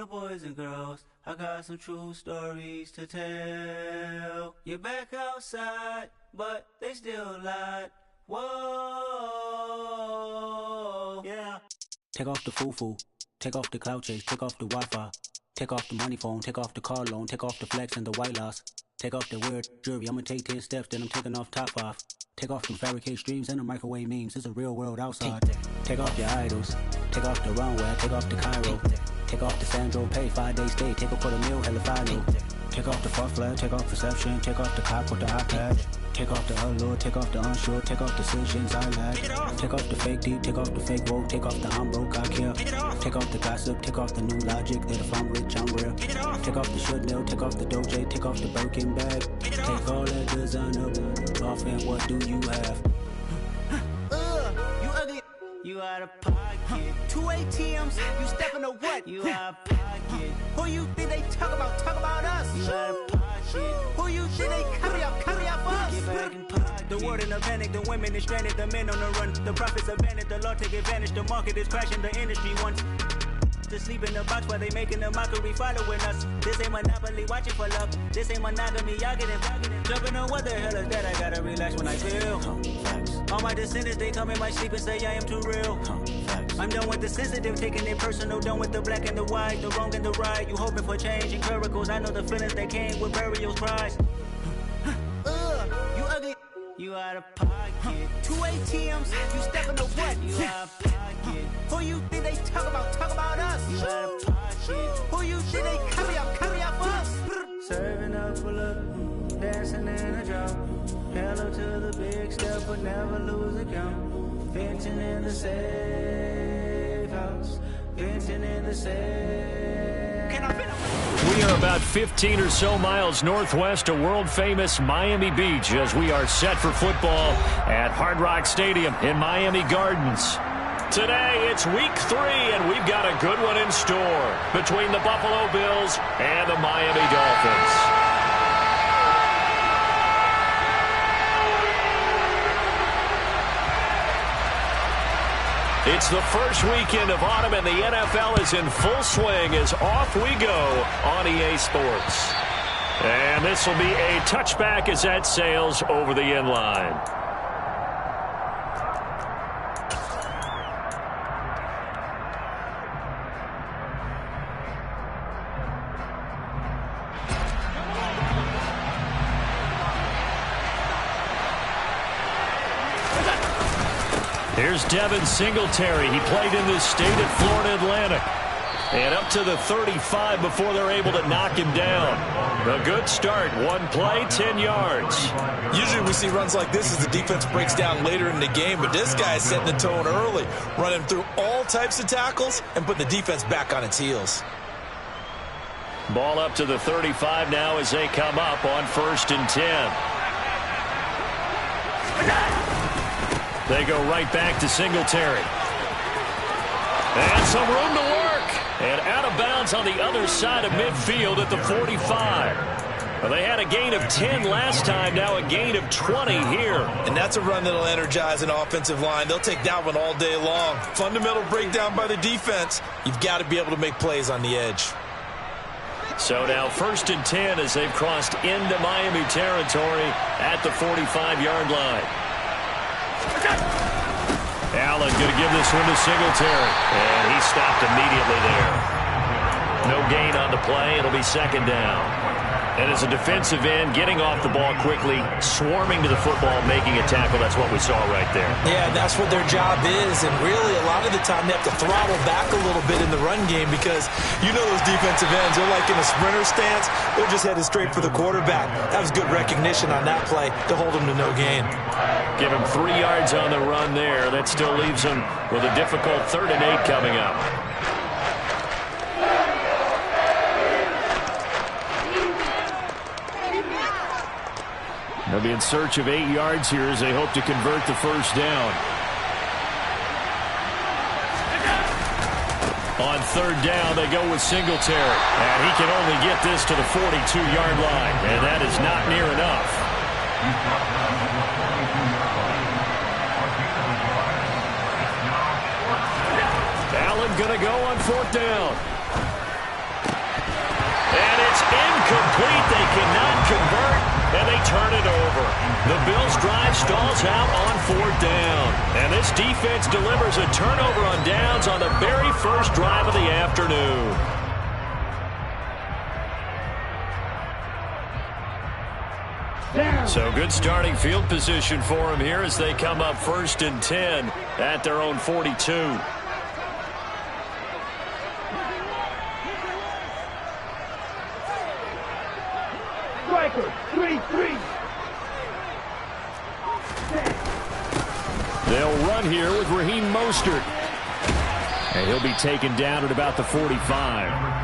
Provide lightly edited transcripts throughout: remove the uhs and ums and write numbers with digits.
the boys and girls, I got some true stories to tell. You're back outside, but they still lied. Whoa, yeah. Take off the foo-foo, take off the cloud chase, take off the Wi-Fi. Take off the money phone, take off the car loan, take off the flex and the white loss. Take off the weird jewelry, I'ma take 10 steps, then I'm taking off top 5. Take off them fabricate streams and the microwave memes, it's a real world outside. Take off your idols, take off the runway, take off the Cairo. Take off the Sandro pay, 5-day stay, take off for the meal, hella final. Take off the fuck flag, take off perception, take off the cop with the iPad. Take off the allure, take off the unsure, take off decisions I lack. Take off the fake deep, take off the fake woke, take off the I'm broke, I care. Take off the gossip, take off the new logic that if I'm rich, I'm real. Take off the should know, take off the doje, take off the Birkin bag. Take all that designer off and what do you have? You ugly. You out of pocket. 2 ATMs, you stepping to what? You out of pocket. Who you think they talk about? Talk about us. You out of pocket. Who you think they carry up for us? Get back in pocket. The world in a panic, the women is stranded, the men on the run. The profits abandoned, the law take advantage. The market is crashing, the industry wants to sleep in the box while they making a mockery following us. This ain't Monopoly, watching for love. This ain't monogamy, y'all getting jumping on what the hell is that? I gotta relax when I feel. All my descendants, they come in my sleep and say I am too real. I'm done with the sensitive, taking it personal. Done with the black and the white, the wrong and the right. You hoping for change and miracles. I know the feelings that came with burial cries. You ugly. You out of pocket. 2 ATMs, you stepping to what? You out of pocket. Who you think they talk about? Talk about us. You out of pocket. Who you think they carry up for us? Serving up for love, dancing in a drought. Hello to the big step, but never lose a count. Venting in the safe house. Venting in the safe. We are about 15 or so miles northwest of world-famous Miami Beach as we are set for football at Hard Rock Stadium in Miami Gardens. Today, it's week 3, and we've got a good one in store between the Buffalo Bills and the Miami Dolphins. It's the first weekend of autumn, and the NFL is in full swing as off we go on EA Sports. And this will be a touchback as that sails over the end line. Here's Devin Singletary. He played in this state at Florida Atlantic. And up to the 35 before they're able to knock him down. A good start. One play, 10 yards. Usually we see runs like this as the defense breaks down later in the game, but this guy is setting the tone early, running through all types of tackles and putting the defense back on its heels. Ball up to the 35 now as they come up on 1st and 10. They go right back to Singletary. And some room to work. And out of bounds on the other side of midfield at the 45. Well, they had a gain of 10 last time, now a gain of 20 here. And that's a run that'll energize an offensive line. They'll take that one all day long. Fundamental breakdown by the defense. You've got to be able to make plays on the edge. So now 1st and 10 as they've crossed into Miami territory at the 45-yard line. Allen going to give this one to Singletary. And he stopped immediately there. No gain on the play. It'll be 2nd down. And as a defensive end, getting off the ball quickly, swarming to the football, making a tackle. That's what we saw right there. Yeah, that's what their job is. And really, a lot of the time, they have to throttle back a little bit in the run game because you know those defensive ends, they're like in a sprinter stance. They're just headed straight for the quarterback. That was good recognition on that play to hold them to no gain. Give him 3 yards on the run there. That still leaves him with a difficult 3rd and 8 coming up. They'll be in search of 8 yards here as they hope to convert the 1st down. On 3rd down, they go with Singletary. And he can only get this to the 42-yard line. And that is not near enough. Allen going to go on 4th down. incomplete. They cannot convert, and they turn it over. The Bills' drive stalls out on 4th down. And this defense delivers a turnover on downs on the very first drive of the afternoon. So good starting field position for them here as they come up 1st and 10 at their own 42. Striker, 3-3. They'll run here with Raheem Mostert. And he'll be taken down at about the 45.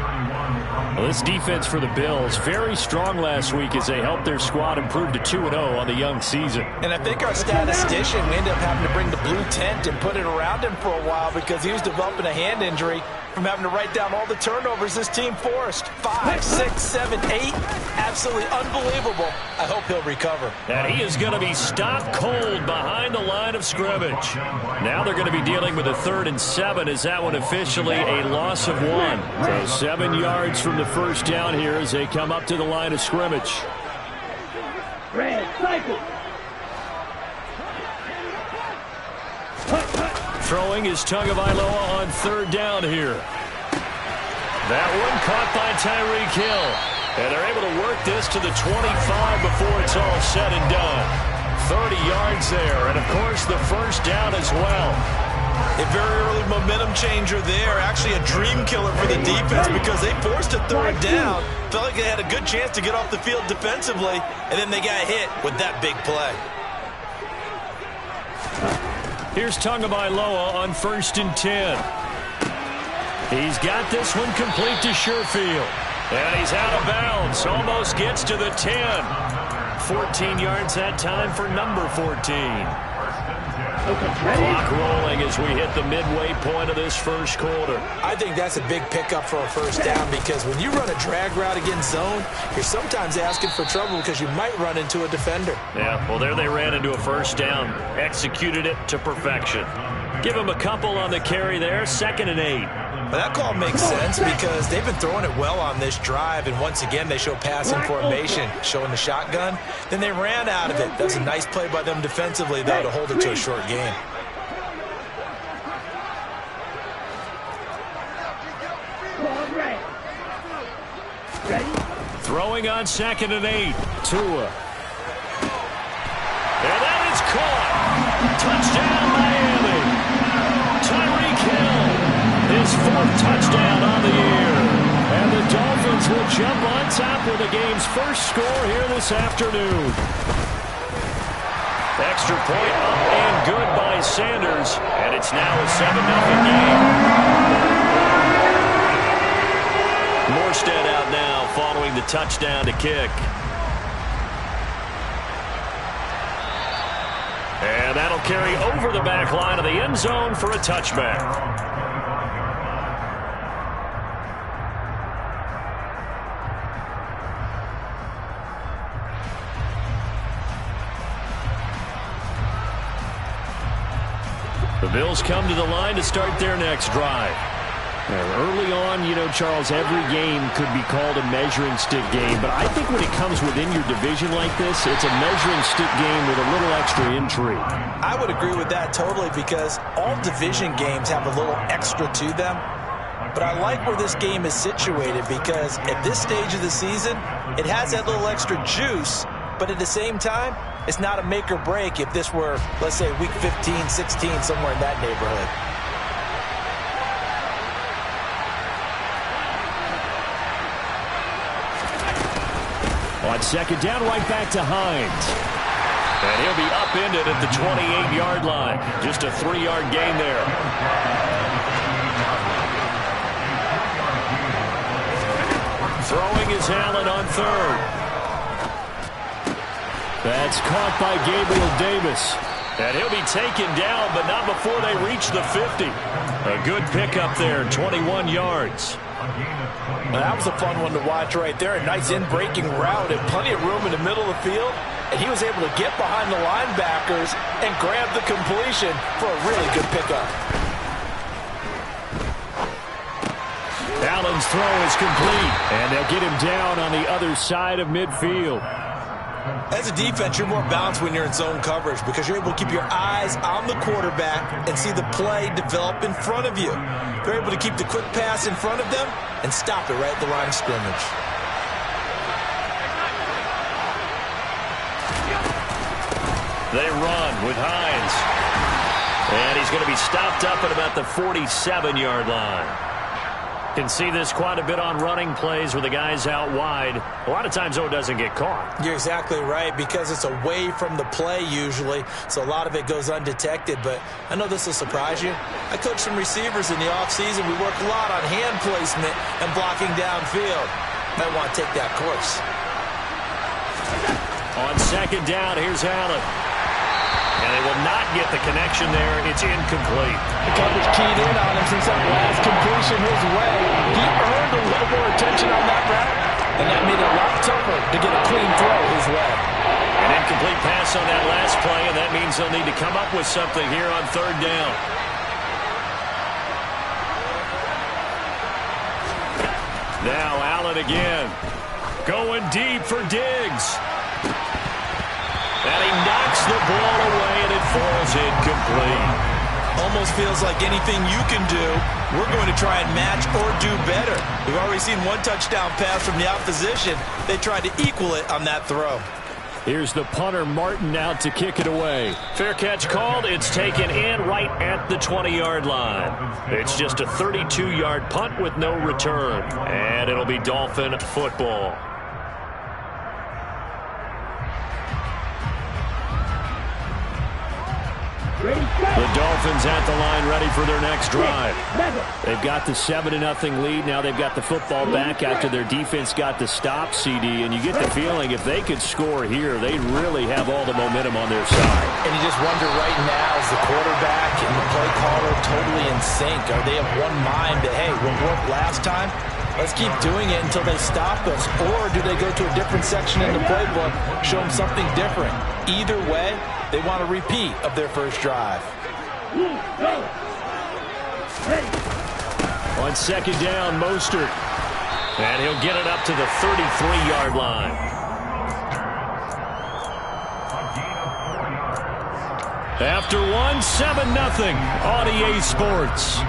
Well, this defense for the Bills, very strong last week as they helped their squad improve to 2-0 on the young season. And I think our statistician, we ended up having to bring the blue tent and put it around him for a while because he was developing a hand injury from having to write down all the turnovers this team forced. 5, 6, 7, 8. Absolutely unbelievable. I hope he'll recover. And he is going to be stopped cold behind the line of scrimmage. Now they're going to be dealing with a 3rd and 7. Is that one officially a loss of 1? So 7 yards from the first down here as they come up to the line of scrimmage. Red cycle. Throwing is Tagovailoa on 3rd down here. That one caught by Tyreek Hill. And they're able to work this to the 25 before it's all said and done. 30 yards there, and of course the first down as well. A very early momentum changer there. Actually a dream killer for the defense because they forced a 3rd down. Felt like they had a good chance to get off the field defensively, and then they got hit with that big play. Here's Tagovailoa on 1st and 10. He's got this one complete to Sherfield. And he's out of bounds. Almost gets to the 10. 14 yards that time for number 14. Clock rolling as we hit the midway point of this first quarter. I think that's a big pickup for a first down because when you run a drag route against zone, you're sometimes asking for trouble because you might run into a defender. Yeah, well, there they ran into a first down. Executed it to perfection. Give him a couple on the carry there. 2nd and 8. But that call makes sense because they've been throwing it well on this drive, and once again they show passing formation, showing the shotgun. Then they ran out of it. That's a nice play by them defensively, though, to hold it to a short game. Throwing on 2nd and 8. Tua. And that is caught. Touchdown, Miami. Tyreek Hill. His 4th touchdown on the year. And the Dolphins will jump on top with the game's first score here this afternoon. Extra point up and good by Sanders. And it's now a 7-0 game. Morstead out now following the touchdown to kick. And that'll carry over the back line of the end zone for a touchback. The Bills come to the line to start their next drive. Early on, you know, Charles, every game could be called a measuring stick game, but I think when it comes within your division like this, it's a measuring stick game with a little extra intrigue. I would agree with that totally because all division games have a little extra to them. But I like where this game is situated because at this stage of the season, it has that little extra juice, but at the same time, it's not a make or break if this were, let's say, week 15, 16, somewhere in that neighborhood. On 2nd down, right back to Hines. And he'll be upended at the 28-yard line. Just a 3-yard gain there. Throwing is Allen on 3rd. That's caught by Gabriel Davis. And he'll be taken down, but not before they reach the 50. A good pickup there, 21 yards. Now, that was a fun one to watch right there. A nice in-breaking route and plenty of room in the middle of the field. And he was able to get behind the linebackers and grab the completion for a really good pickup. Allen Allen's throw is complete, and they'll get him down on the other side of midfield. As a defense, you're more balanced when you're in zone coverage because you're able to keep your eyes on the quarterback and see the play develop in front of you. They're able to keep the quick pass in front of them and stop it right at the line of scrimmage. They run with Hines. And he's going to be stopped up at about the 47-yard line. Can see this quite a bit on running plays with the guys out wide. A lot of times, though, it doesn't get caught. You're exactly right because it's away from the play usually, so a lot of it goes undetected. But I know this will surprise you. I coach some receivers in the offseason. We work a lot on hand placement and blocking downfield. Might want to take that course. On second down, here's Allen. And they will not get the connection there. It's incomplete. The coverage keyed in on him since that last completion his way. He earned a little more attention on that route, and that made it a lot tougher to get a clean throw his way. An incomplete pass on that last play, and that means they'll need to come up with something here on third down. Now Allen again. Going deep for Diggs. And he knocks the ball away, and it falls incomplete. Almost feels like anything you can do, we're going to try and match or do better. We've already seen one touchdown pass from the opposition. They tried to equal it on that throw. Here's the punter, Martin, out to kick it away. Fair catch called. It's taken in right at the 20-yard line. It's just a 32-yard punt with no return. And it'll be Dolphin football. The Dolphins at the line ready for their next drive. They've got the 7-0 lead. Now they've got the football back after their defense got the stop, CD. And you get the feeling if they could score here, they really have all the momentum on their side. And you just wonder right now, is the quarterback and the play caller totally in sync? Are they of one mind that, hey, what worked last time? Let's keep doing it until they stop us. Or do they go to a different section in the playbook, show them something different? Either way, they want a repeat of their first drive. On second down, Mostert. And he'll get it up to the 33-yard line. After one, 7-0 on EA Sports.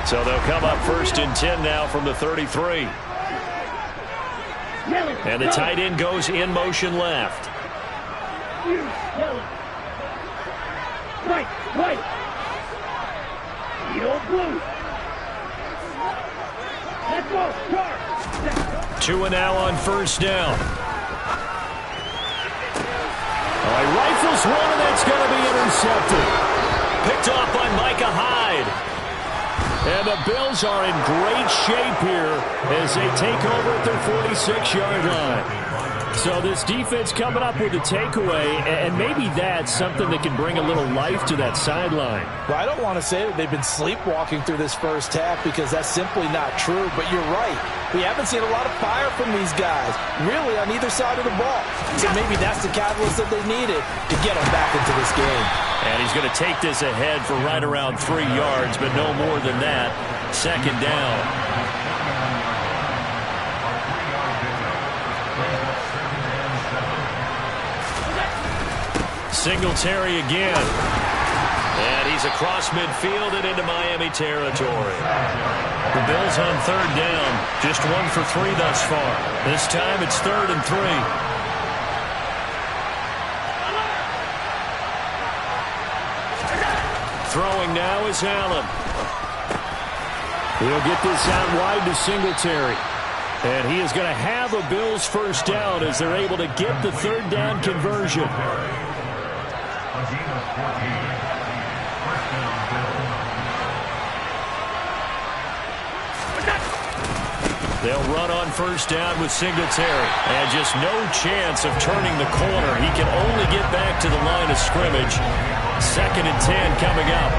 So they'll come up first and 10 now from the 33. And the tight end goes in motion left. Right. Blue. Let's go. Start. 2 now on first down. He rifles one, and that's going to be intercepted. Picked off by Micah Hyde. And the Bills are in great shape here as they take over at their 46-yard line. So this defense coming up with a takeaway, and maybe that's something that can bring a little life to that sideline. Well, I don't want to say that they've been sleepwalking through this first half because that's simply not true, but you're right. We haven't seen a lot of fire from these guys, really on either side of the ball. So maybe that's the catalyst that they needed to get them back into this game. And he's going to take this ahead for right around 3 yards, but no more than that. Second down. Singletary again. And he's across midfield and into Miami territory. The Bills on third down. Just 1 for 3 thus far. This time it's 3rd and 3. Throwing now is Allen. He'll get this out wide to Singletary. And he is going to have a Bills first down as they're able to get the third down conversion. They'll run on first down with Singletary. And just no chance of turning the corner. He can only get back to the line of scrimmage. 2nd and 10 coming up.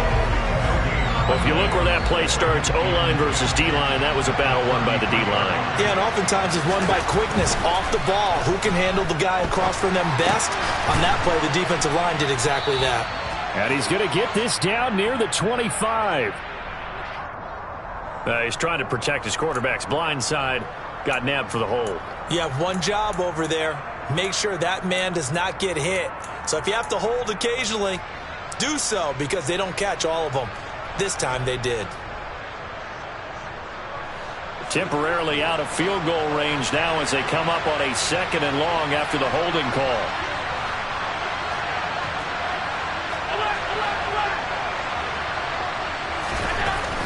Well, if you look where that play starts, O-line versus D-line, that was a battle won by the D-line. Yeah, and oftentimes it's won by quickness off the ball. Who can handle the guy across from them best? On that play, the defensive line did exactly that. And he's going to get this down near the 25. He's trying to protect his quarterback's blind side. Got nabbed for the hole. You have one job over there. Make sure that man does not get hit. So if you have to hold occasionally, do so, because they don't catch all of them. This time they did. Temporarily out of field goal range now as they come up on a 2nd and long after the holding call.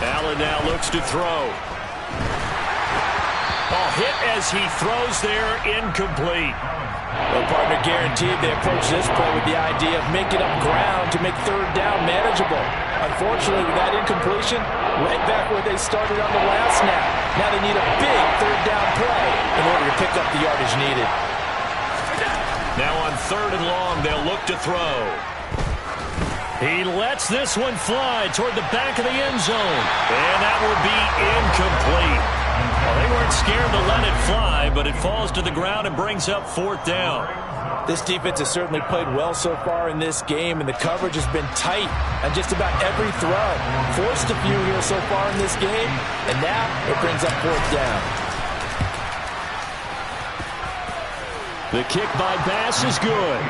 Allen now looks to throw. Oh, hit as he throws there, incomplete. Well, partner guaranteed they approach this play with the idea of making up ground to make 3rd down manageable. Unfortunately, with that incompletion, right back where they started on the last snap. Now they need a big 3rd down play in order to pick up the yardage needed. Now on 3rd and long, they'll look to throw. He lets this one fly toward the back of the end zone. And that will be incomplete. Well, they weren't scared to let it fly, but it falls to the ground and brings up 4th down. This defense has certainly played well so far in this game, and the coverage has been tight on just about every throw. Forced a few here so far in this game, and now it brings up 4th down. The kick by Bass is good.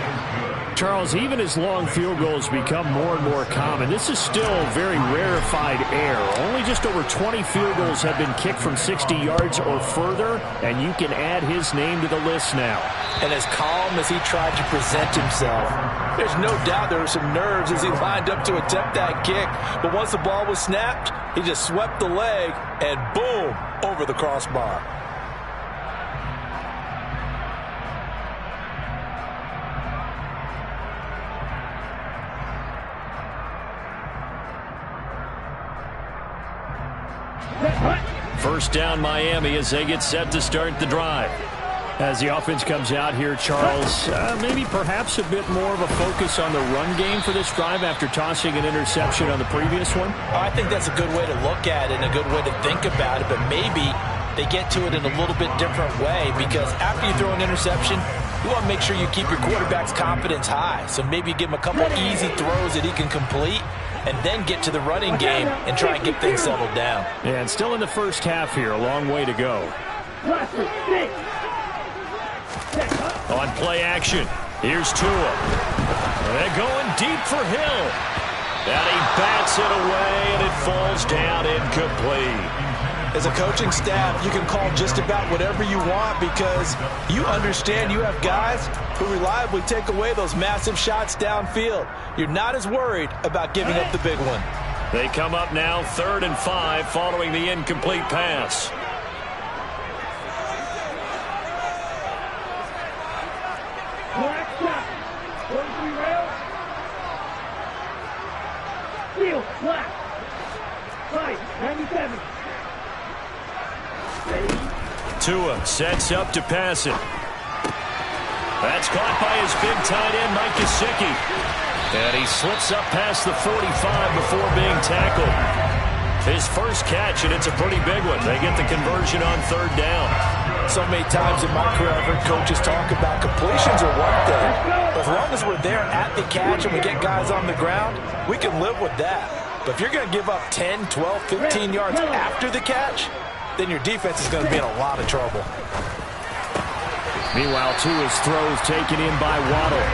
Charles, even as long field goals become more and more common, this is still very rarefied air. Only just over 20 field goals have been kicked from 60 yards or further, and you can add his name to the list now. And as calm as he tried to present himself, there's no doubt there were some nerves as he lined up to attempt that kick. But once the ball was snapped, he just swept the leg and boom, over the crossbar. First down Miami as they get set to start the drive. As the offense comes out here, Charles, maybe perhaps a bit more of a focus on the run game for this drive after tossing an interception on the previous one? I think that's a good way to look at it and a good way to think about it, but maybe they get to it in a little bit different way, because after you throw an interception, you want to make sure you keep your quarterback's confidence high. So maybe give him a couple easy throws that he can complete, and then get to the running game and try and get things settled down. Yeah, and still in the first half here, a long way to go. On play action, here's Tua. They're going deep for Hill. And he bats it away, and it falls down incomplete. As a coaching staff, you can call just about whatever you want, because you understand you have guys who reliably take away those massive shots downfield. You're not as worried about giving up the big one. They come up now 3rd and 5 following the incomplete pass. Black shot. 43 rail. Field, black. 5, 97. Tua sets up to pass it. That's caught by his big tight end, Mike Gesicki. And he slips up past the 45 before being tackled. His first catch, and it's a pretty big one. They get the conversion on 3rd down. So many times in my career, I've heard coaches talk about completions are one thing. But as long as we're there at the catch and we get guys on the ground, we can live with that. But if you're going to give up 10, 12, 15 yards after the catch, then your defense is going to be in a lot of trouble. Meanwhile, Tua's throws taken in by Waddle.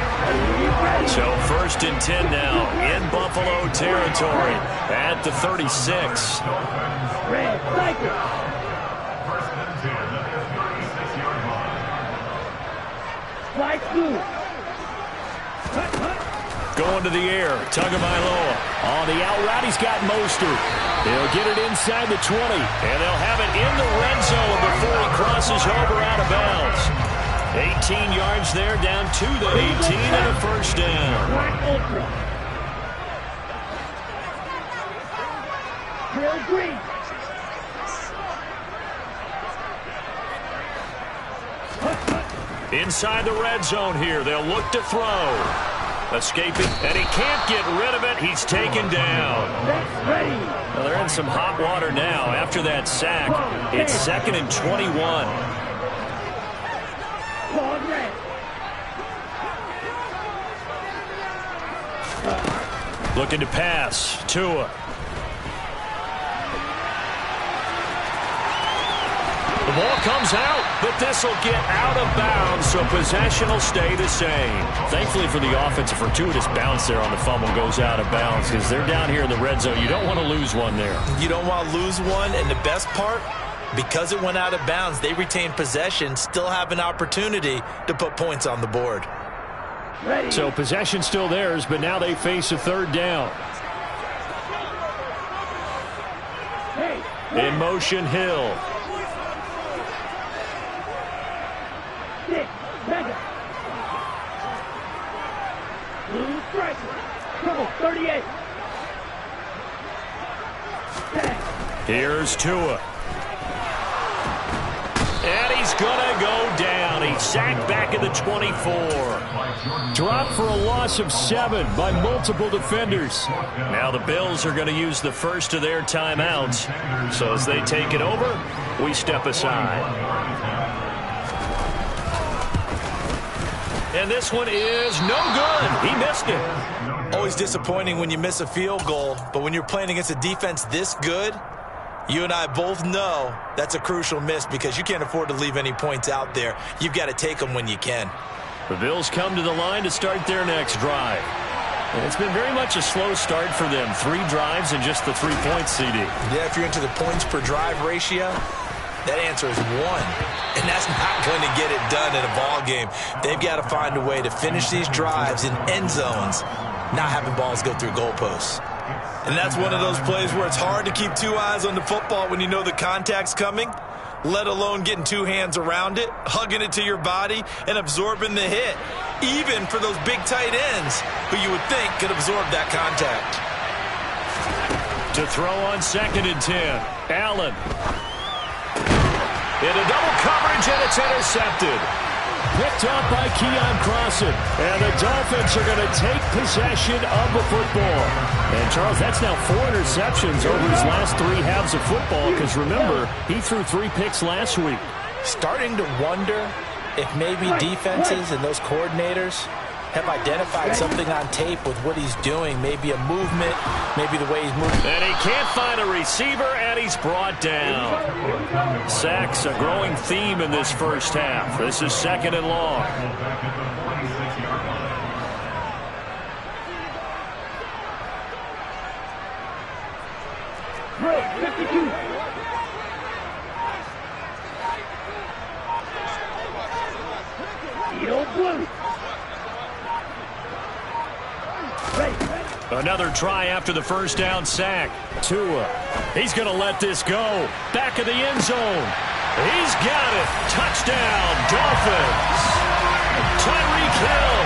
So 1st and 10 now in Buffalo territory at the 36. Red, Cypher. Slide through. Going to the air, Tagovailoa. On the out route, he's got Mostert. They'll get it inside the 20, and they'll have it in the red zone before he crosses over out of bounds. 18 yards there, down to the 18, and a first down. Black Ultra. Drill green. Inside the red zone here, they'll look to throw. Escaping, and he can't get rid of it. He's taken down. Well, they're in some hot water now after that sack. It's 2nd and 21. Looking to pass. Tua. The ball comes out, but this will get out of bounds, so possession will stay the same. Thankfully for the offense, a fortuitous bounce there on the fumble goes out of bounds because they're down here in the red zone. You don't want to lose one there. You don't want to lose one, and the best part, because it went out of bounds, they retain possession, still have an opportunity to put points on the board. So possession still theirs, but now they face a 3rd down. In motion, Hill. Blue striker. Trouble 38. Here's Tua. And he's going to go down. He's sacked back at the 24. Dropped for a loss of 7 by multiple defenders. Now the Bills are going to use the first of their timeouts. So as they take it over, we step aside. And this one is no good. He missed it. Always disappointing when you miss a field goal, but when you're playing against a defense this good, you and I both know that's a crucial miss because you can't afford to leave any points out there. You've got to take them when you can. The Bills come to the line to start their next drive. And it's been very much a slow start for them. 3 drives and just the 3 points, CD. Yeah, if you're into the points per drive ratio, that answer is 1. And that's not going to get it done in a ball game. They've got to find a way to finish these drives in end zones, not having balls go through goalposts. And that's one of those plays where it's hard to keep 2 eyes on the football when you know the contact's coming, let alone getting 2 hands around it, hugging it to your body, and absorbing the hit, even for those big tight ends who you would think could absorb that contact. To throw on 2nd and 10, Allen. Into double coverage, and it's intercepted. Picked up by Keon Crossan. And the Dolphins are going to take possession of the football. And, Charles, that's now 4 interceptions over his last 3 halves of football because, remember, he threw 3 picks last week. Starting to wonder if maybe defenses and those coordinators have identified something on tape with what he's doing. Maybe a movement, maybe the way he's moving. And he can't find a receiver, and he's brought down. Sacks, a growing theme in this first half. This is 2nd and long. Break 52. Edo Blue. Another try after the first down sack. Tua. He's going to let this go. Back of the end zone. He's got it. Touchdown, Dolphins. Tyreek Hill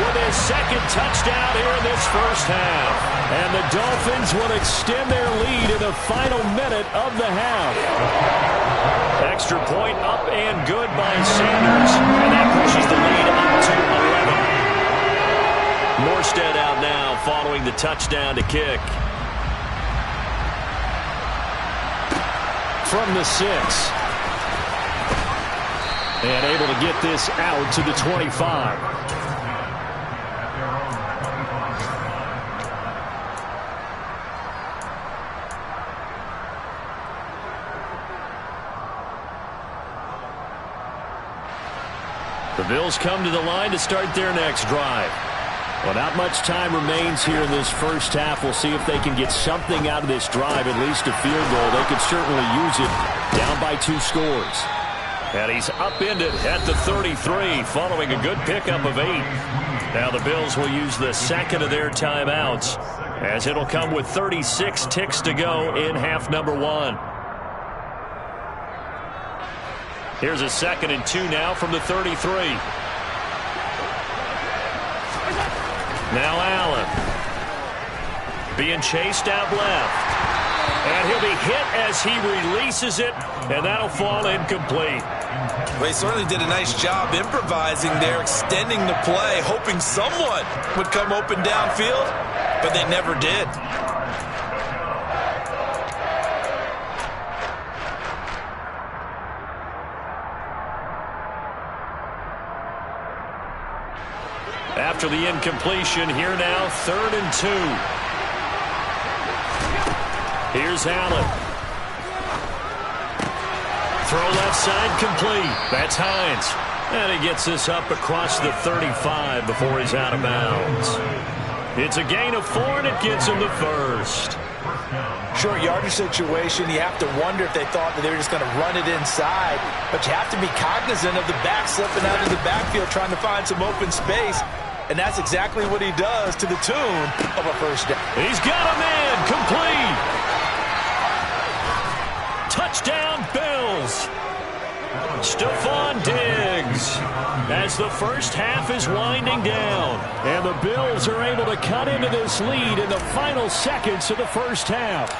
with his 2nd touchdown here in this first half. And the Dolphins will extend their lead in the final minute of the half. Extra point up and good by Sanders. And that pushes the lead up to 11. Morstead out now following the touchdown to kick. From the 6. And able to get this out to the 25. The Bills come to the line to start their next drive. Well, not much time remains here in this first half. We'll see if they can get something out of this drive, at least a field goal. They could certainly use it, down by 2 scores. And he's upended at the 33, following a good pickup of 8. Now the Bills will use the 2nd of their timeouts, as it'll come with 36 ticks to go in half number 1. Here's a 2nd and 2 now from the 33. Now Allen being chased out left. And And he'll be hit as he releases it, and that'll fall incomplete. Well, he certainly did a nice job improvising there, extending the play, hoping someone would come open downfield, but they never did. After the incompletion, here now, 3rd and 2. Here's Allen. Throw left side complete. That's Hines. And he gets this up across the 35 before he's out of bounds. It's a gain of 4, and it gets him the first. Short yardage situation, you have to wonder if they thought that they were just going to run it inside. But you have to be cognizant of the back slipping out of the backfield trying to find some open space. And that's exactly what he does to the tune of a first down. He's got a man. Complete. Touchdown, Bills. Stephon Diggs as the first half is winding down. And the Bills are able to cut into this lead in the final seconds of the first half.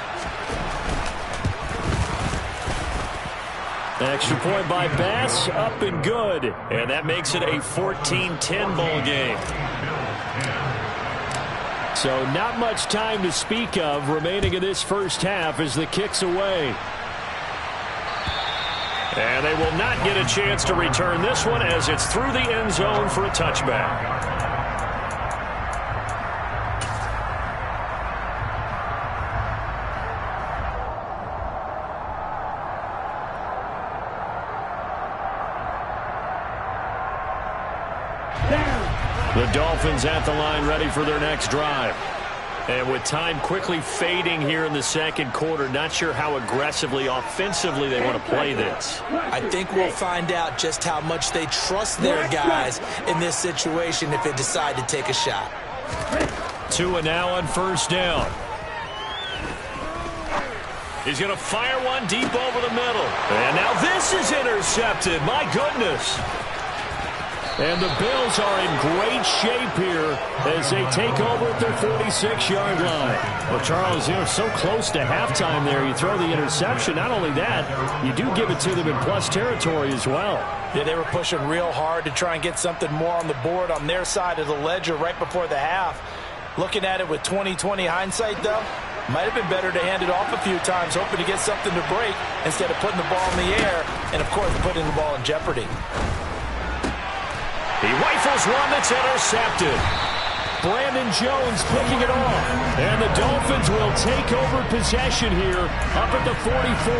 Extra point by Bass, up and good. And that makes it a 14-10 ball game. So not much time to speak of remaining in this first half as the kick's away. And they will not get a chance to return this one as it's through the end zone for a touchback. The Dolphins at the line ready for their next drive. And with time quickly fading here in the second quarter, not sure how aggressively, offensively they want to play this. I think we'll find out just how much they trust their guys in this situation if they decide to take a shot. Tua now on first down. He's going to fire one deep over the middle. And now this is intercepted. My goodness. And the Bills are in great shape here as they take over at their 46-yard line. Well, Charles, you know, so close to halftime there. You throw the interception. Not only that, you do give it to them in plus territory as well. Yeah, they were pushing real hard to try and get something more on the board on their side of the ledger right before the half. Looking at it with 20/20 hindsight, though, might have been better to hand it off a few times, hoping to get something to break instead of putting the ball in the air and, of course, putting the ball in jeopardy. He rifles one that's intercepted. Brandon Jones picking it off. And the Dolphins will take over possession here up at the 44.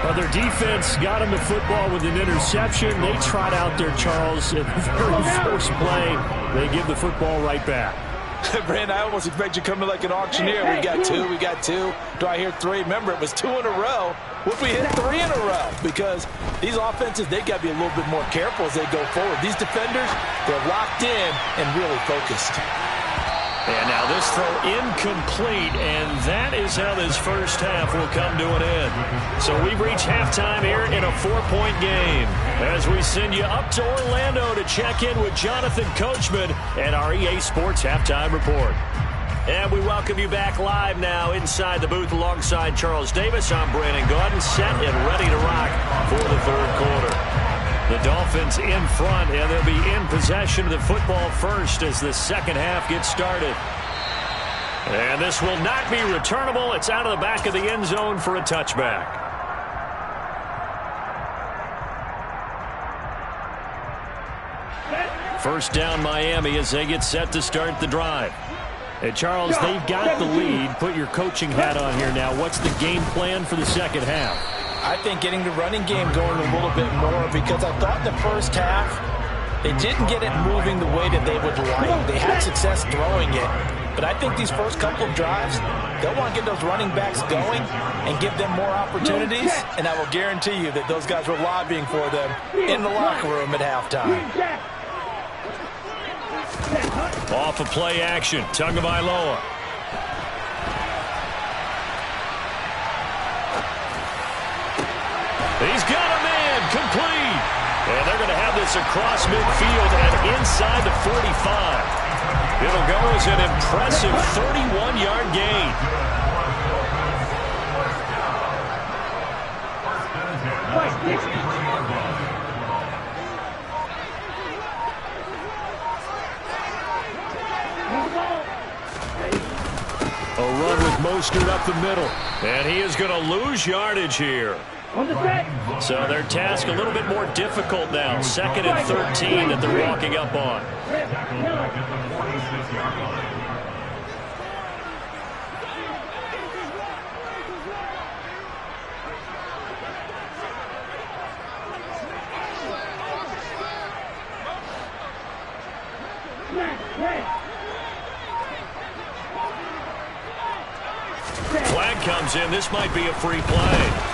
Well, their defense got him the football with an interception. They trot out there, Charles, in the very first play. They give the football right back. Brandon, I almost expect you to come to like an auctioneer. We got two. Do I hear 3? Remember, it was 2 in a row. What if we hit 3 in a row? Because these offenses, they got to be a little bit more careful as they go forward. These defenders, they're locked in and really focused. And now this throw incomplete, and that is how this first half will come to an end. So we've reached halftime here in a 4-point game as we send you up to Orlando to check in with Jonathan Coachman and our EA Sports Halftime Report. And we welcome you back live now inside the booth alongside Charles Davis. I'm Brandon Gaudin, set and ready to rock for the third quarter. The Dolphins in front, and they'll be in possession of the football first as the second half gets started. And this will not be returnable. It's out of the back of the end zone for a touchback. First down Miami as they get set to start the drive. Hey, Charles, they've got the lead. Put your coaching hat on here now. What's the game plan for the second half? I think getting the running game going a little bit more because I thought in the first half they didn't get it moving the way that they would like. They had success throwing it. But I think these first couple of drives, they'll want to get those running backs going and give them more opportunities. And I will guarantee you that those guys were lobbying for them in the locker room at halftime. Off of play action, Tagovailoa. He's got a man, complete. And they're going to have this across midfield and inside the 45. It'll go as an impressive 31-yard gain. Mostert up the middle. And he is going to lose yardage here. On the set. So their task a little bit more difficult now. 2nd and 13 that they're walking up on. Flag comes in. This might be a free play.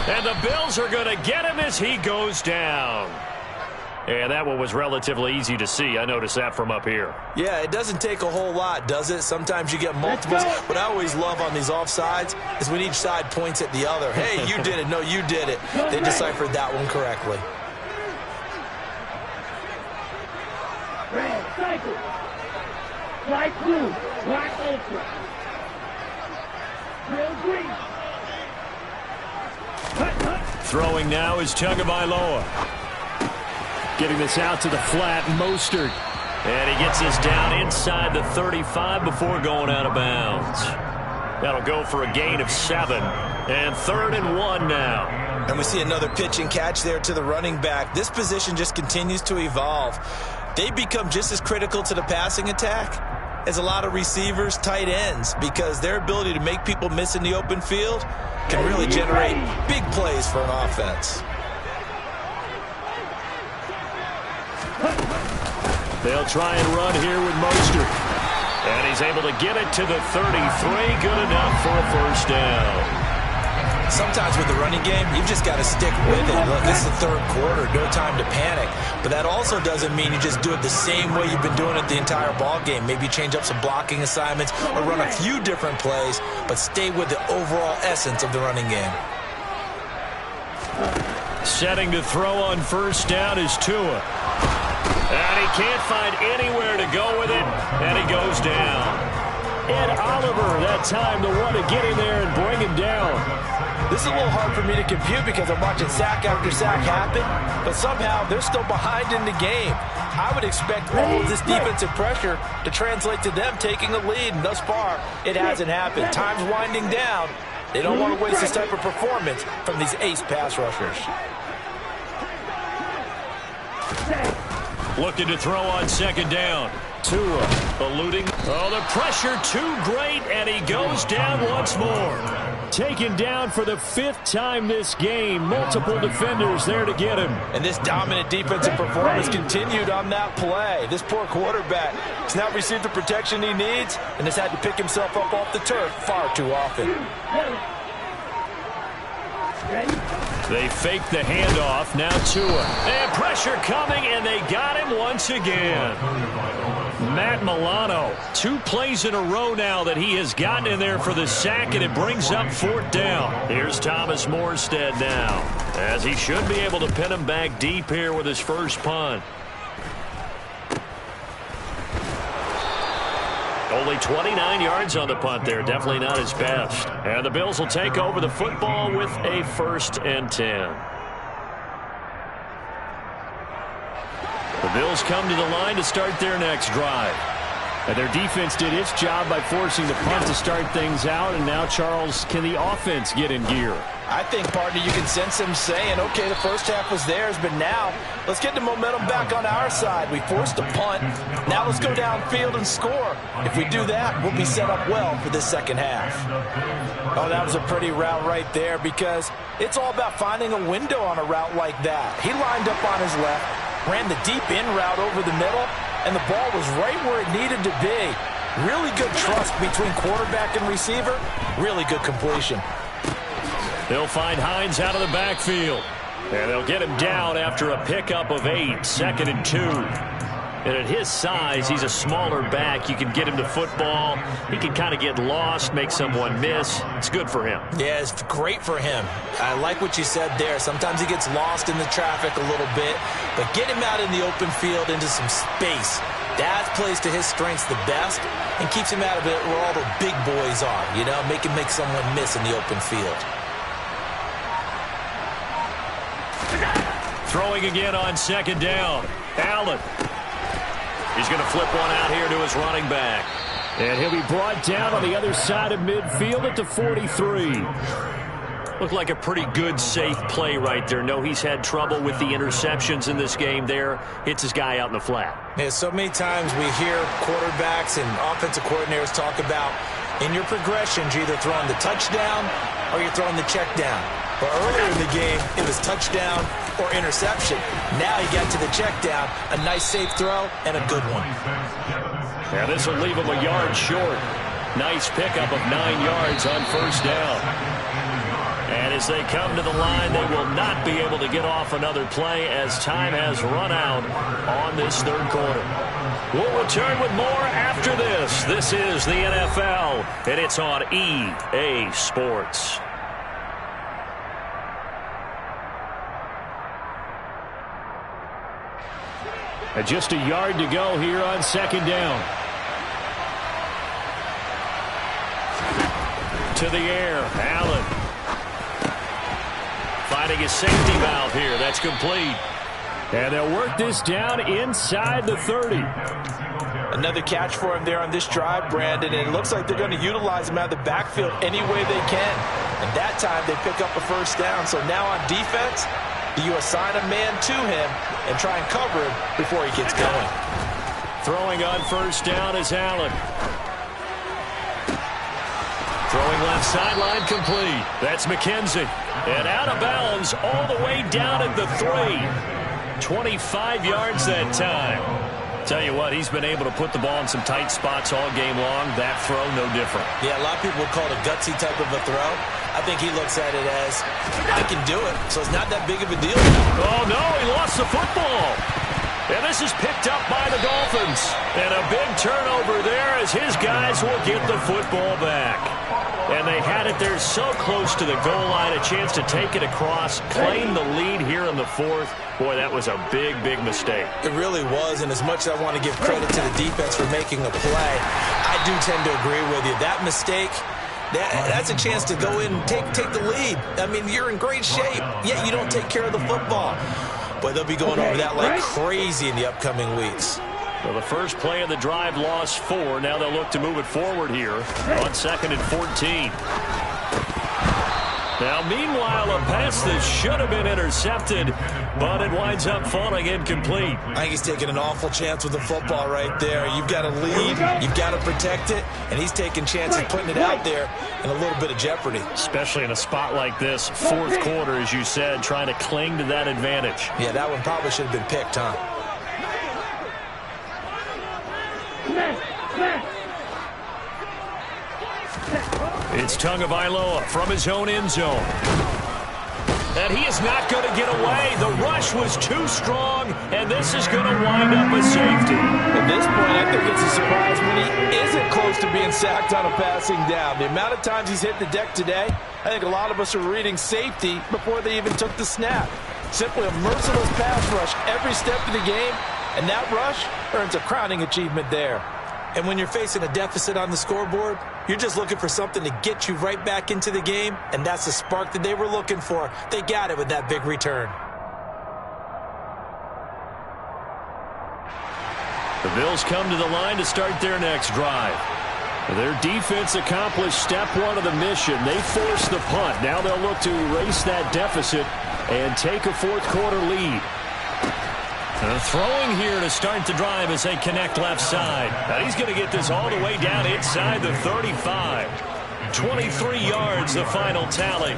And the Bills are going to get him as he goes down. And that one was relatively easy to see. I noticed that from up here. Yeah, it doesn't take a whole lot, does it? Sometimes you get multiples. What I always love on these offsides is when each side points at the other. Hey, you did it. No, you did it. They deciphered that one correctly. Red, cycle. Light blue, black ultra. Real green. Throwing now is Tagovailoa. Getting this out to the flat, Mostert. And he gets this down inside the 35 before going out of bounds. That'll go for a gain of 7. And 3rd and 1 now. And we see another pitch and catch there to the running back. This position just continues to evolve. They become just as critical to the passing attack as a lot of receivers, tight ends, because their ability to make people miss in the open field can really generate big plays for an offense. They'll try and run here with Mostert. And he's able to get it to the 33. Good enough for a first down. Sometimes with the running game, you've just got to stick with it. Look, this is the 3rd quarter, no time to panic. But that also doesn't mean you just do it the same way you've been doing it the entire ball game. Maybe change up some blocking assignments or run a few different plays, but stay with the overall essence of the running game. Setting to throw on first down is Tua. And he can't find anywhere to go with it, and he goes down. Ed Oliver, that time the one to get in there and bring him down. This is a little hard for me to compute because I'm watching sack after sack happen, but somehow they're still behind in the game. I would expect all of this defensive pressure to translate to them taking a lead, and thus far, it hasn't happened. Time's winding down. They don't want to waste this type of performance from these ace pass rushers. Looking to throw on 2nd down. Tua eluding. Oh, the pressure too great, and he goes down once more. Taken down for the 5th time this game. Multiple defenders there to get him. And this dominant defensive performance continued on that play. This poor quarterback has not received the protection he needs and has had to pick himself up off the turf far too often. They fake the handoff. Now Tua. And pressure coming, and they got him once again. Matt Milano, 2 plays in a row now that he has gotten in there for the sack, and it brings up 4th down. Here's Thomas Morstead now, as he should be able to pin him back deep here with his first punt. Only 29 yards on the punt there. Definitely not his best. And the Bills will take over the football with a 1st and 10. The Bills come to the line to start their next drive. And their defense did its job by forcing the punt to start things out. And now, Charles, can the offense get in gear? I think, partner, you can sense them saying, okay, the first half was theirs, but now let's get the momentum back on our side. We forced a punt. Now let's go downfield and score. If we do that, we'll be set up well for this 2nd half. Oh, that was a pretty route right there because it's all about finding a window on a route like that. He lined up on his left, ran the deep in route over the middle, and the ball was right where it needed to be. Really good trust between quarterback and receiver. Really good completion. They'll find Hines out of the backfield. And they'll get him down after a pickup of 8, 2nd and 2. And at his size, he's a smaller back. You can get him to football. He can kind of get lost, make someone miss. It's good for him. Yeah, it's great for him. I like what you said there. Sometimes he gets lost in the traffic a little bit, but get him out in the open field into some space. That plays to his strengths the best and keeps him out of it where all the big boys are, you know, make him make someone miss in the open field. Throwing again on 2nd down. Allen. He's going to flip one out here to his running back. And he'll be brought down on the other side of midfield at the 43. Looked like a pretty good, safe play right there. No, he's had trouble with the interceptions in this game there. Hits his guy out in the flat. Yeah, so many times we hear quarterbacks and offensive coordinators talk about in your progressions, you're either throwing the touchdown or you're throwing the check down. But earlier in the game, it was touchdown or interception. Now he got to the check down, a nice safe throw, and a good one. Now this will leave him a yard short. Nice pickup of 9 yards on first down. And as they come to the line, they will not be able to get off another play as time has run out on this third quarter. We'll return with more after this. This is the NFL, and it's on EA Sports. And just a yard to go here on second down. To the air, Allen. Finding his safety valve here. That's complete. And they'll work this down inside the 30. Another catch for him there on this drive, Brandon, and it looks like they're going to utilize him out of the backfield any way they can. And that time they pick up a first down. So now on defense, do you assign a man to him and try and cover him before he gets going? Throwing on first down is Allen. Throwing left sideline complete. That's McKenzie. And out of bounds all the way down at the 3. 25 yards that time. Tell you what, he's been able to put the ball in some tight spots all game long. That throw, no different. Yeah, a lot of people would call it a gutsy type of a throw. I think he looks at it as, I can do it, so it's not that big of a deal. Oh, no, he lost the football. And this is picked up by the Dolphins. And a big turnover there as his guys will get the football back. And they had it there so close to the goal line, a chance to take it across, claim the lead here in the fourth. Boy, that was a big, big mistake. It really was, and as much as I want to give credit to the defense for making a play, I do tend to agree with you. That mistake, that's a chance to go in and take the lead. I mean, you're in great shape, yet you don't take care of the football. But they'll be going over that like crazy in the upcoming weeks. Well, the first play of the drive lost 4. Now they'll look to move it forward here on 2nd and 14. Now, meanwhile, a pass that should have been intercepted, but it winds up falling incomplete. I think he's taking an awful chance with the football right there. You've got to lead, you've got to protect it, and he's taking chances putting it out there in a little bit of jeopardy. Especially in a spot like this, fourth quarter, as you said, trying to cling to that advantage. Yeah, that one probably should have been picked, huh? It's Tagovailoa from his own end zone. And he is not going to get away. The rush was too strong, and this is going to wind up a safety. At this point, I think it's a surprise when he isn't close to being sacked on a passing down. The amount of times he's hit the deck today, I think a lot of us are reading safety before they even took the snap. Simply a merciless pass rush every step of the game, and that rush earns a crowning achievement there. And when you're facing a deficit on the scoreboard, you're just looking for something to get you right back into the game, and that's the spark that they were looking for. They got it with that big return. The Bills come to the line to start their next drive. Their defense accomplished step 1 of the mission. They forced the punt. Now they'll look to erase that deficit and take a fourth quarter lead. Throwing here to start the drive as they connect left side. Now he's going to get this all the way down inside the 35. 23 yards, the final tally.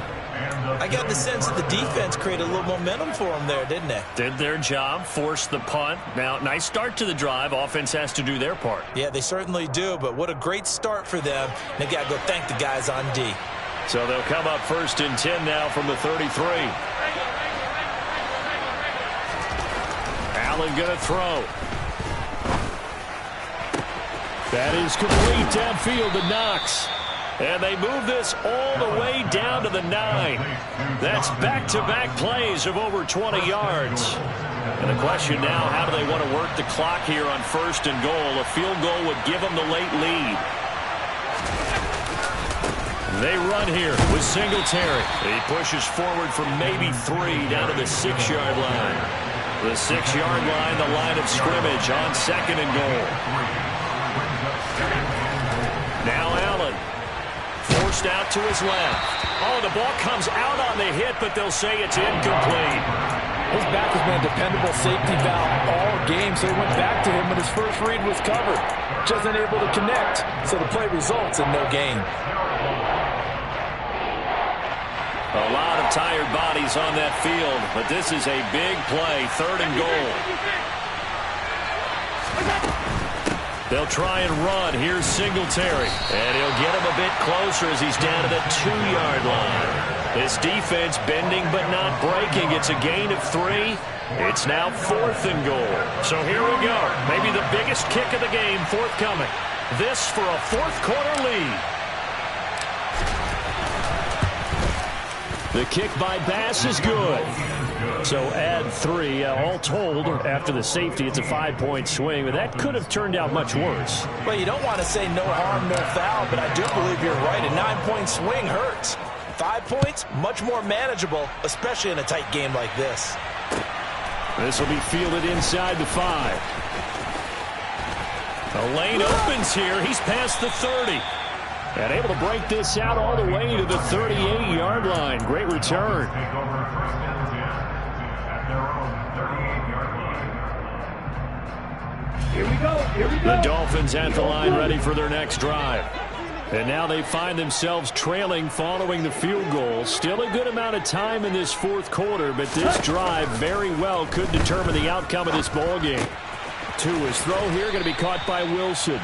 I got the sense that the defense created a little momentum for them there, didn't they? Did their job, forced the punt. Now, nice start to the drive. Offense has to do their part. Yeah, they certainly do, but what a great start for them. They got to go thank the guys on D. So they'll come up 1st and 10 now from the 33. Allen going to throw. That is complete downfield to Knox. And they move this all the way down to the 9. That's back-to-back plays of over 20 yards. And the question now, how do they want to work the clock here on 1st and goal? A field goal would give them the late lead. They run here with Singletary. He pushes forward from maybe 3 down to the 6-yard line. The 6-yard line, the line of scrimmage on 2nd and goal. Pitched out to his left. Oh, the ball comes out on the hit, but they'll say it's incomplete. His back has been a dependable safety valve all game, so he went back to him when his first read was covered. Just unable to connect, so the play results in no gain. A lot of tired bodies on that field, but this is a big play, 3rd and goal. They'll try and run. Here's Singletary. And he'll get him a bit closer as he's down to the 2-yard line. This defense bending but not breaking. It's a gain of 3. It's now 4th and goal. So here we go. Maybe the biggest kick of the game forthcoming. This for a 4th quarter lead. The kick by Bass is good. So add 3. All told, after the safety, it's a 5-point swing. But that could have turned out much worse. Well, you don't want to say no harm, no foul, but I do believe you're right. A 9-point swing hurts. 5 points, much more manageable, especially in a tight game like this. This will be fielded inside the 5. The lane opens here. He's past the 30. And able to break this out all the way to the 38-yard line. Great return. Here we go. The Dolphins at the line ready for their next drive. And now they find themselves trailing following the field goal. Still a good amount of time in this 4th quarter, but this drive very well could determine the outcome of this ball game. To his throw here, going to be caught by Wilson.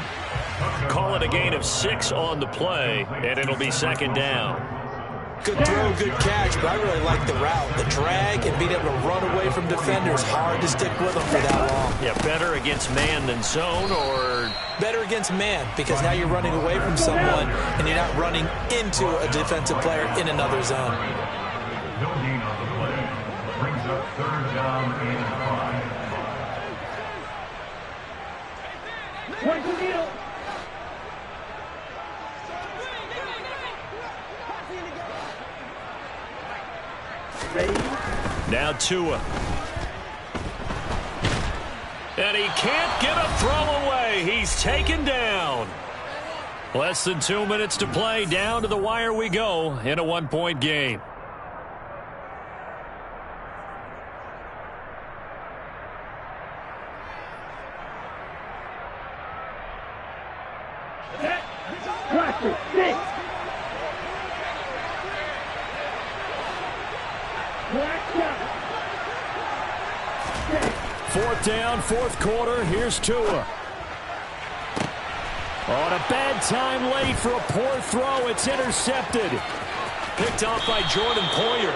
Call it a gain of 6 on the play, and it'll be 2nd down. Good throw, good catch, but I really like the route. The drag and being able to run away from defenders. Hard to stick with them for that long. Yeah, better against man than zone, or better against man, because now you're running away from someone and you're not running into a defensive player in another zone. No gain on the play. Brings up 3rd down and 5. Point to Neal. now Tua. And he can't get a throw away. He's taken down. Less than 2 minutes to play. Down to the wire we go in a 1-point game. Fourth down, 4th quarter. Here's Tua. On a bad time late for a poor throw. It's intercepted. Picked off by Jordan Poyer.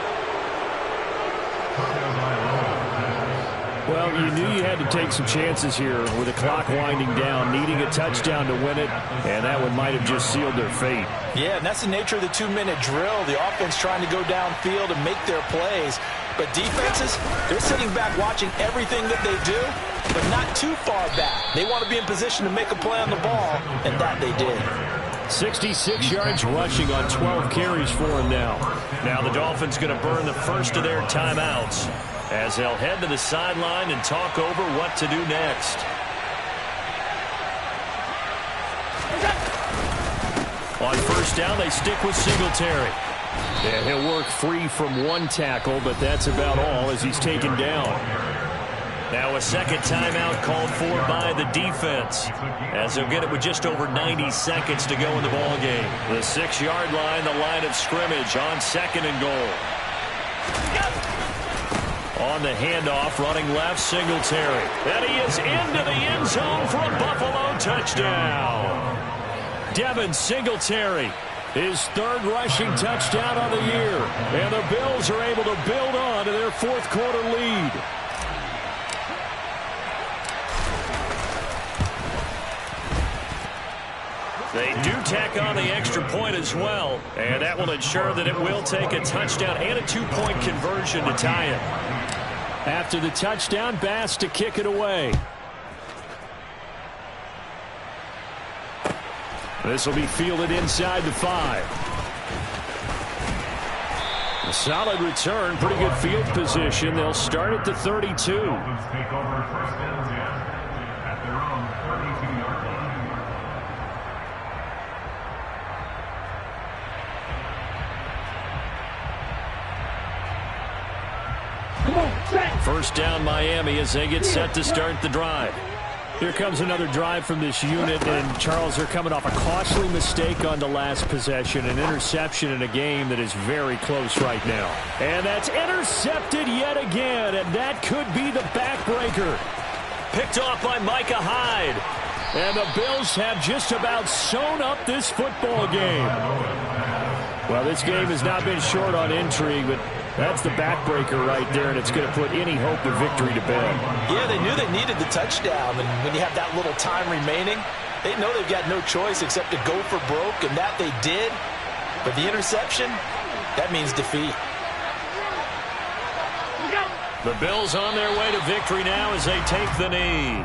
Well, you knew you had to take some chances here with the clock winding down, needing a touchdown to win it, and that one might have just sealed their fate. Yeah, and that's the nature of the 2-minute drill. The offense trying to go downfield and make their plays. But defenses, they're sitting back watching everything that they do, but not too far back. They want to be in position to make a play on the ball, and that they did. 66 yards rushing on 12 carries for him now. Now the Dolphins going to burn the first of their timeouts as they'll head to the sideline and talk over what to do next. On first down, they stick with Singletary. And he'll work free from one tackle, but that's about all as he's taken down. Now a second timeout called for by the defense, as they'll get it with just over 90 seconds to go in the ballgame. The 6-yard line, the line of scrimmage on 2nd and goal. On the handoff, running left, Singletary. And he is into the end zone for a Buffalo touchdown. Devin Singletary, his 3rd rushing touchdown of the year. And the Bills are able to build on to their 4th quarter lead. They do tack on the extra point as well, and that will ensure that it will take a touchdown and a 2-point conversion to tie it. After the touchdown, Bass to kick it away. This will be fielded inside the 5. A solid return, pretty good field position. They'll start at the 32. Take over 1st and 10 at their own 32-yard Come on, set. First down Miami as they get set to start the drive. Here comes another drive from this unit, and Charles, they're coming off a costly mistake on the last possession, an interception in a game that is very close right now. And that's intercepted yet again, and that could be the backbreaker. Picked off by Micah Hyde. And the Bills have just about sewn up this football game. Well, this game has not been short on intrigue, but that's the backbreaker right there, and it's going to put any hope of victory to bed. Yeah, they knew they needed the touchdown, and when you have that little time remaining, they know they've got no choice except to go for broke, and that they did. But the interception, that means defeat. The Bills on their way to victory now as they take the knee.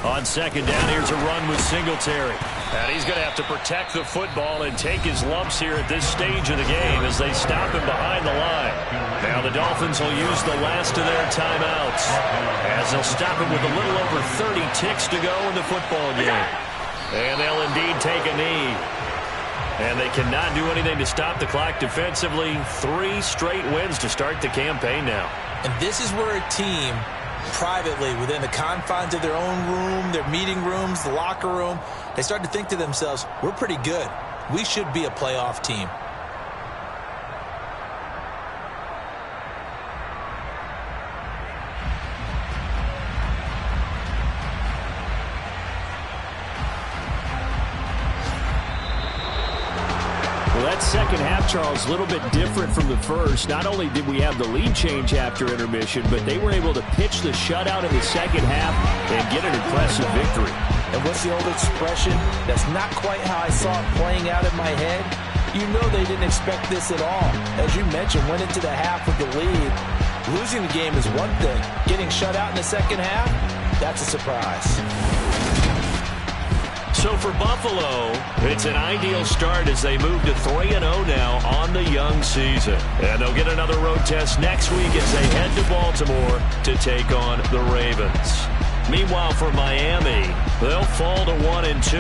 On second down, here's a run with Singletary. And he's going to have to protect the football and take his lumps here at this stage of the game as they stop him behind the line. Now the Dolphins will use the last of their timeouts as they'll stop him with a little over 30 ticks to go in the football game. And they'll indeed take a knee. And they cannot do anything to stop the clock defensively. 3 straight wins to start the campaign now. And this is where a team privately, within the confines of their own room, their meeting rooms, the locker room, they start to think to themselves, we're pretty good. We should be a playoff team. Second half, Charles, a little bit different from the first. Not only did we have the lead change after intermission, but they were able to pitch the shutout in the second half and get an impressive victory. And what's the old expression? That's not quite how I saw it playing out in my head. You know they didn't expect this at all. As you mentioned, went into the half with the lead. Losing the game is one thing. Getting shut out in the second half, that's a surprise. So for Buffalo, it's an ideal start as they move to 3-0 now on the young season. And they'll get another road test next week as they head to Baltimore to take on the Ravens. Meanwhile, for Miami, they'll fall to 1-2.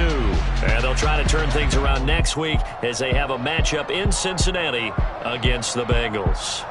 And they'll try to turn things around next week as they have a matchup in Cincinnati against the Bengals.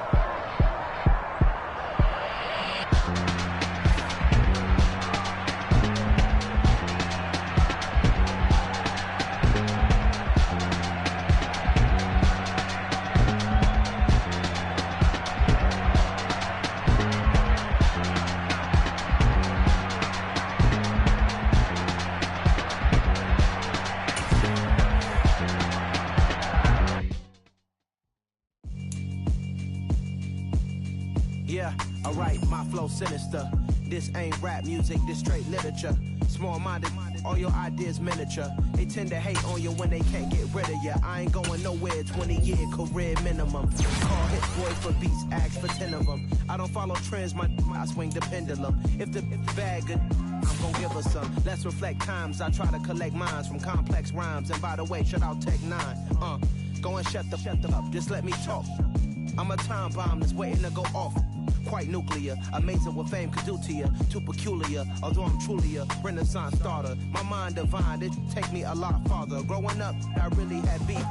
Sinister. This ain't rap music, this straight literature. Small-minded, all your ideas miniature. They tend to hate on you when they can't get rid of you. I ain't going nowhere, 20-year career minimum. Call hit boy for beats, ask for 10 of them. I don't follow trends, I swing the pendulum. If the bag good, I'm gonna give her some. Let's reflect times, I try to collect minds from complex rhymes. And by the way, shout out Tech 9. Go and shut the up, just let me talk. I'm a time bomb that's waiting to go off. Quite nuclear, amazing what fame could do to you. Too peculiar, although I'm truly a Renaissance starter. My mind divine, it take me a lot farther. Growing up, I really had beef with